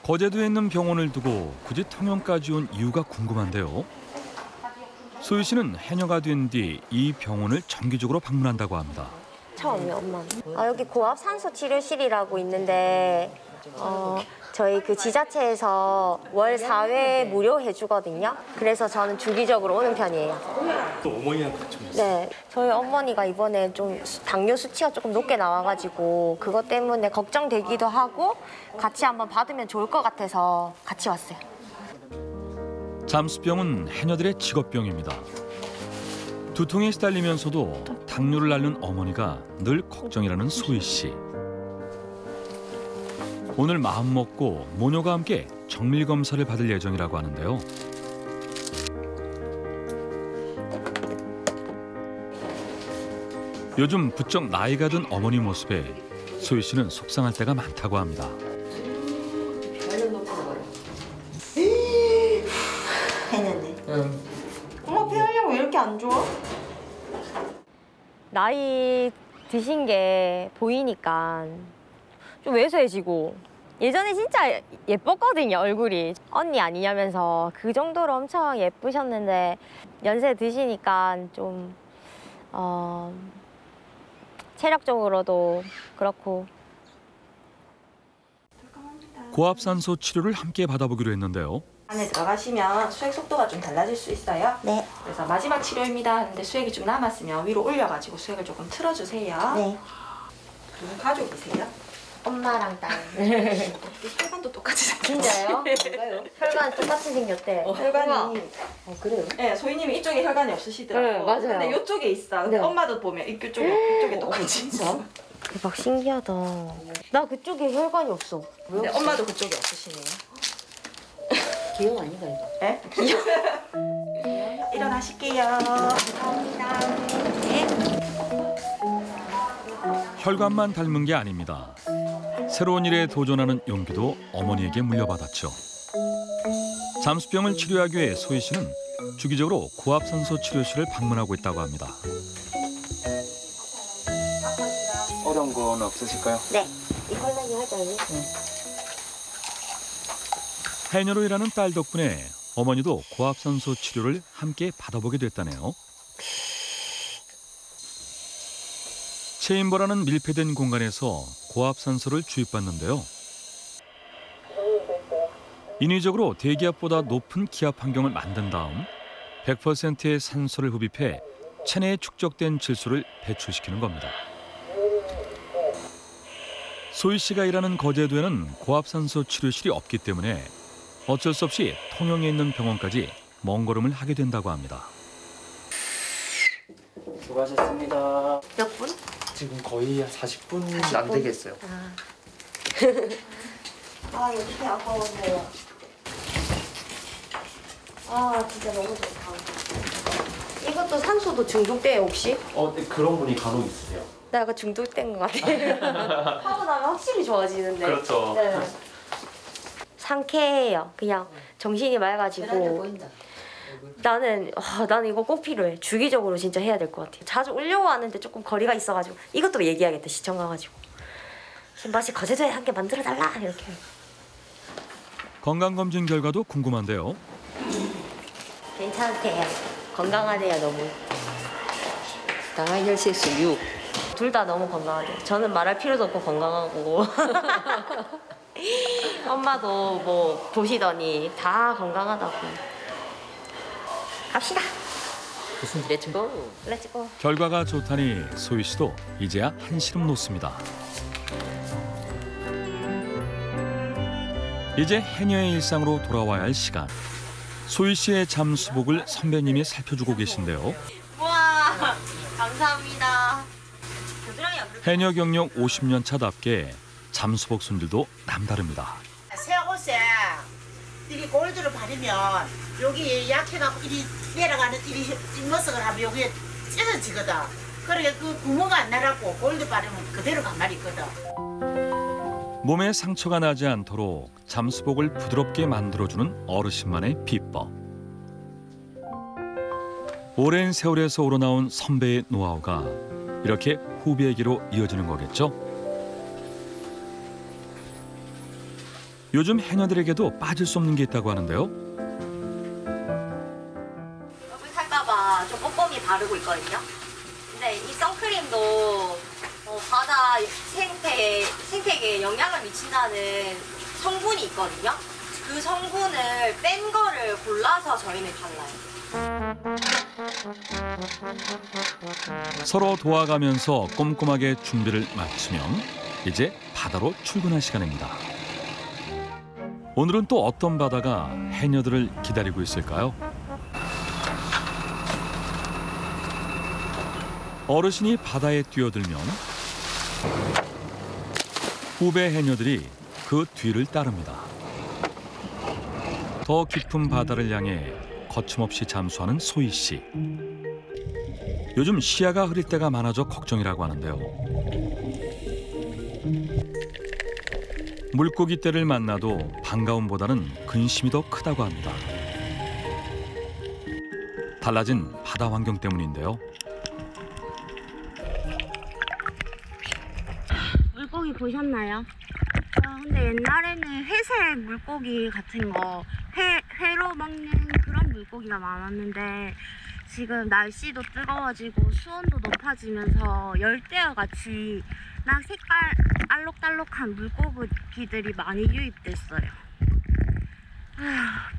거제도에 있는 병원을 두고 굳이 통영까지 온 이유가 궁금한데요. 소유 씨는 해녀가 된 뒤 이 병원을 정기적으로 방문한다고 합니다. 처음이요, 엄마. 여기 고압 산소 치료실이라고 있는데 저희 그 지자체에서 월 4회 무료 해주거든요. 그래서 저는 주기적으로 오는 편이에요. 또 어머니랑 같이 오셨어요? 네, 저희 어머니가 이번에 좀 당뇨 수치가 조금 높게 나와가지고 그것 때문에 걱정되기도 하고 같이 한번 받으면 좋을 것 같아서 같이 왔어요. 잠수병은 해녀들의 직업병입니다. 두통에 시달리면서도 당뇨를 앓는 어머니가 늘 걱정이라는 소희 씨. 오늘 마음 먹고 모녀가 함께 정밀 검사를 받을 예정이라고 하는데요. 요즘 부쩍 나이가 든 어머니 모습에 소희 씨는 속상할 때가 많다고 합니다. 했는데. 엄마 폐활량 왜 이렇게 안 좋아? 나이 드신 게 보이니까 좀 왜소해지고 예전에 진짜 예뻤거든요, 얼굴이. 언니 아니냐면서 그 정도로 엄청 예쁘셨는데 연세 드시니까 좀 체력적으로도 그렇고. 고압산소 치료를 함께 받아보기로 했는데요. 안에 들어가시면 수액 속도가 좀 달라질 수 있어요. 네. 그래서 마지막 치료입니다 하는데 수액이 좀 남았으면 위로 올려가지고 수액을 조금 틀어주세요. 네. 그리고 가족이세요? 엄마랑 딸. 혈관도 똑같이 생겼어요. 진짜요? 뭔가요? 혈관 똑같이 생겼대. 혈관이 그래요? 네, 소희님이 이쪽에 혈관이 없으시더라고요. 네, 맞아요. 근데 이쪽에 있어. 네. 엄마도 보면 이쪽에 똑같이 있어. 대박 신기하다. 나 그쪽에 혈관이 없어. 근데 엄마도 그쪽에 없으시네요. 기억 아닌가 이거? 네? 일어나실게요. 감사합니다. 네. 혈관만 닮은 게 아닙니다. 새로운 일에 도전하는 용기도 어머니에게 물려받았죠. 잠수병을 치료하기 위해 소희 씨는 주기적으로 고압산소 치료실을 방문하고 있다고 합니다. 어려운 건 없으실까요? 네. 이걸로 하자요. 해녀로 일하는 딸 덕분에 어머니도 고압산소 치료를 함께 받아보게 됐다네요. 체인버라는 밀폐된 공간에서 고압산소를 주입받는데요. 인위적으로 대기압보다 높은 기압 환경을 만든 다음 100%의 산소를 흡입해 체내에 축적된 질소를 배출시키는 겁니다. 소희 씨가 일하는 거제도에는 고압산소 치료실이 없기 때문에 어쩔 수 없이 통영에 있는 병원까지 먼 걸음을 하게 된다고 합니다. 수고하셨습니다. 몇 분? 지금 거의 40분 안 되겠어요. 이렇게 아까웠네요. 진짜 너무 좋다. 이것도 산소도 중독돼요, 혹시? 네, 그런 분이 간혹 있으세요. 나 약간 중독된 것 같아. 하고 나면 확실히 좋아지는데. 그렇죠. 네. 상쾌해요. 그냥 정신이 맑아지고. 보인다. 나는 이거 꼭 필요해. 주기적으로 진짜 해야 될 것 같아. 자주 오려고 하는데 조금 거리가 있어가지고 이것도 얘기하겠다. 시청 가가지고. 신바씨 거제도에 한 개 만들어달라 이렇게. 건강검진 결과도 궁금한데요. 괜찮대요. 건강하대요 너무. 당화 혈색소 6. 둘 다 너무 건강하대요. 저는 말할 필요도 없고 건강하고. 엄마도 뭐 보시더니 다 건강하다고. 갑시다. 렛츠고. 렛츠고. 결과가 좋다니 소희 씨도 이제야 한시름 놓습니다. 이제 해녀의 일상으로 돌아와야 할 시간. 소희 씨의 잠수복을 선배님이 살펴주고 계신데요. 우와, 감사합니다. 해녀 경력 50년 차답게 잠수복 손질도 남다릅니다. 새 옷에 이리 골드를 바르면 여기 약해갖고 이리 내려가는 이리 뒷모습을 하면 여기에 찢어지거든. 그러니까 그 구멍 안 나라고 골드 바르면 그대로 가만히 있거든. 몸에 상처가 나지 않도록 잠수복을 부드럽게 만들어주는 어르신만의 비법. 오랜 세월에서 우러나온 선배의 노하우가 이렇게 후배에게로 이어지는 거겠죠? 요즘 해녀들에게도 빠질 수 없는 게 있다고 하는데요. 얼굴 탈까봐 좀 꼼꼼히 바르고 있거든요. 근데 이 선크림도 바다 생태계에 영향을 미친다는 성분이 있거든요. 그 성분을 뺀 거를 골라서 저희는 발라요. 서로 도와가면서 꼼꼼하게 준비를 마치면 이제 바다로 출근할 시간입니다. 오늘은 또 어떤 바다가 해녀들을 기다리고 있을까요? 어르신이 바다에 뛰어들면 후배 해녀들이 그 뒤를 따릅니다. 더 깊은 바다를 향해 거침없이 잠수하는 소희 씨. 요즘 시야가 흐릴 때가 많아져 걱정이라고 하는데요. 물고기 떼를 만나도 반가움보다는 근심이 더 크다고 합니다. 달라진 바다 환경 때문인데요. 물고기 보셨나요? 근데 옛날에는 회색 물고기 같은 거 회로 먹는 그런 물고기가 많았는데 지금 날씨도 뜨거워지고 수온도 높아지면서 열대어 같이 막 색깔 알록달록한 물고기들이 많이 유입됐어요.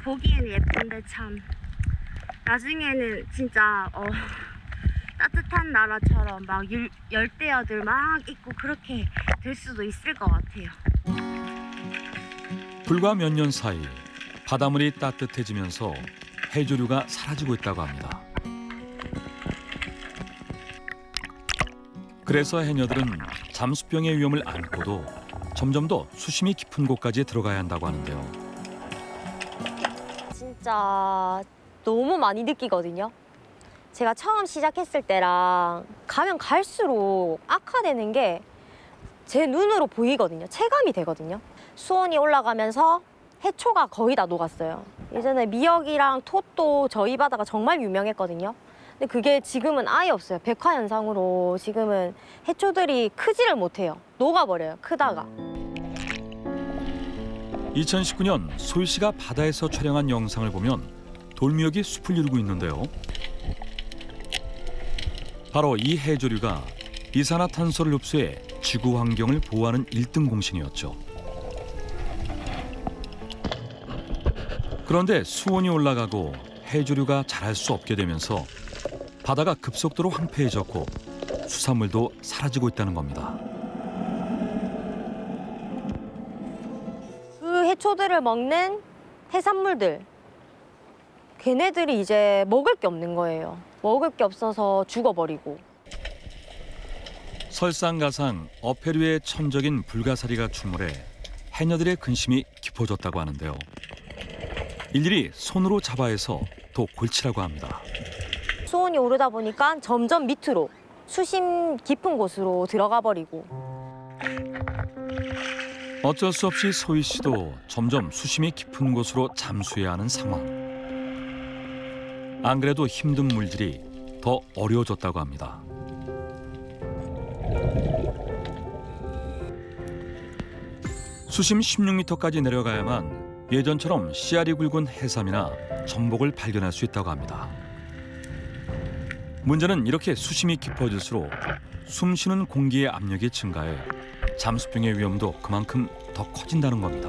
보기에는 예쁜데 참 나중에는 진짜 따뜻한 나라처럼 막 열대어들 막 있고 그렇게 될 수도 있을 것 같아요. 불과 몇 년 사이 바닷물이 따뜻해지면서 해조류가 사라지고 있다고 합니다. 그래서 해녀들은 잠수병의 위험을 안고도 점점 더 수심이 깊은 곳까지 들어가야 한다고 하는데요. 진짜 너무 많이 느끼거든요. 제가 처음 시작했을 때랑 가면 갈수록 악화되는 게 제 눈으로 보이거든요. 체감이 되거든요. 수온이 올라가면서 해초가 거의 다 녹았어요. 예전에 미역이랑 톳도 저희 바다가 정말 유명했거든요. 근데 그게 지금은 아예 없어요. 백화현상으로 지금은 해초들이 크지를 못해요. 녹아버려요, 크다가. 2019년 소희 씨가 바다에서 촬영한 영상을 보면 돌미역이 숲을 이루고 있는데요. 바로 이 해조류가 이산화탄소를 흡수해 지구 환경을 보호하는 1등 공신이었죠. 그런데 수온이 올라가고 해조류가 자랄 수 없게 되면서 바다가 급속도로 황폐해졌고 수산물도 사라지고 있다는 겁니다. 그 해초들을 먹는 해산물들, 걔네들이 이제 먹을 게 없는 거예요. 먹을 게 없어서 죽어버리고. 설상가상 어패류의 천적인 불가사리가 출몰해 해녀들의 근심이 깊어졌다고 하는데요. 일일이 손으로 잡아해서 더 골치라고 합니다. 수온이 오르다 보니까 점점 밑으로 수심 깊은 곳으로 들어가 버리고. 어쩔 수 없이 소희 씨도 점점 수심이 깊은 곳으로 잠수해야 하는 상황. 안 그래도 힘든 물질이 더 어려워졌다고 합니다. 수심 16m까지 내려가야만 예전처럼 씨알이 굵은 해삼이나 전복을 발견할 수 있다고 합니다. 문제는 이렇게 수심이 깊어질수록 숨쉬는 공기의 압력이 증가해 잠수병의 위험도 그만큼 더 커진다는 겁니다.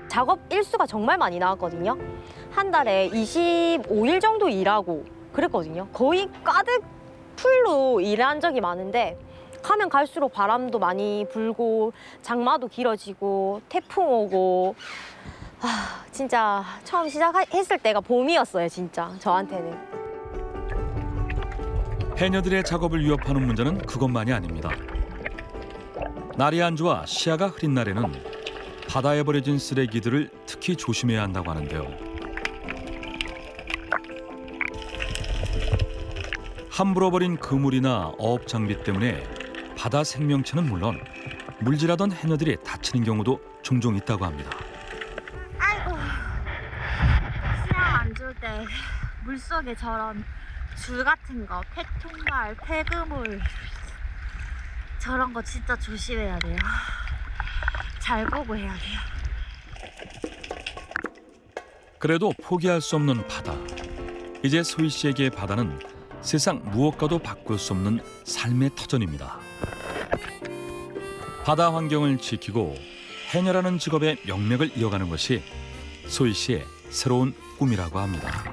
작업 일수가 정말 많이 나왔거든요. 한 달에 25일 정도 일하고 그랬거든요. 거의 가득 풀로 일한 적이 많은데 가면 갈수록 바람도 많이 불고 장마도 길어지고 태풍 오고 진짜 처음 시작했을 때가 봄이었어요. 진짜 저한테는. 해녀들의 작업을 위협하는 문제는 그것만이 아닙니다. 날이 안 좋아 시야가 흐린 날에는 바다에 버려진 쓰레기들을 특히 조심해야 한다고 하는데요. 함부로 버린 그물이나 어업 장비 때문에 바다 생명체는 물론 물질하던 해녀들이 다치는 경우도 종종 있다고 합니다. 아이고, 시야 안 좋을 때 물속에 저런 줄 같은 거, 폐통발, 폐그물 저런 거 진짜 조심해야 돼요. 잘 보고 해야 돼요. 그래도 포기할 수 없는 바다. 이제 소희 씨에게 바다는 세상 무엇과도 바꿀 수 없는 삶의 터전입니다. 바다 환경을 지키고 해녀라는 직업의 명맥을 이어가는 것이 소희 씨의 새로운 꿈이라고 합니다.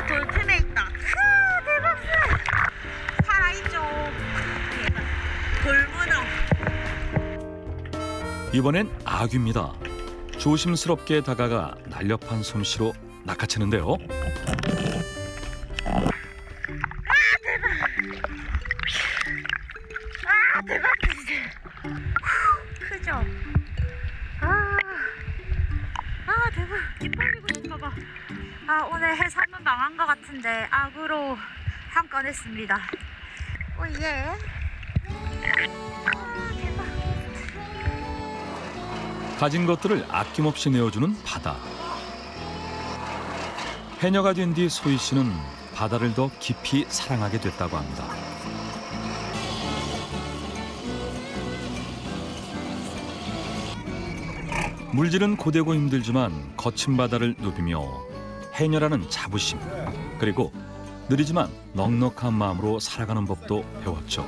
돌틈에 있다. 대박! 살아있죠. 돌문어. 이번엔 아귀입니다. 조심스럽게 다가가 날렵한 솜씨로 낚아채는데요. 대박! 크죠? 대박! 기빨리고 싶어봐. 오늘 해산물 망한 것 같은데 악으로 한 건 했습니다. 오예! 대박! 가진 것들을 아낌없이 내어주는 바다. 해녀가 된 뒤 소희 씨는 바다를 더 깊이 사랑하게 됐다고 합니다. 물질은 고되고 힘들지만 거친 바다를 누비며 해녀라는 자부심, 그리고 느리지만 넉넉한 마음으로 살아가는 법도 배웠죠.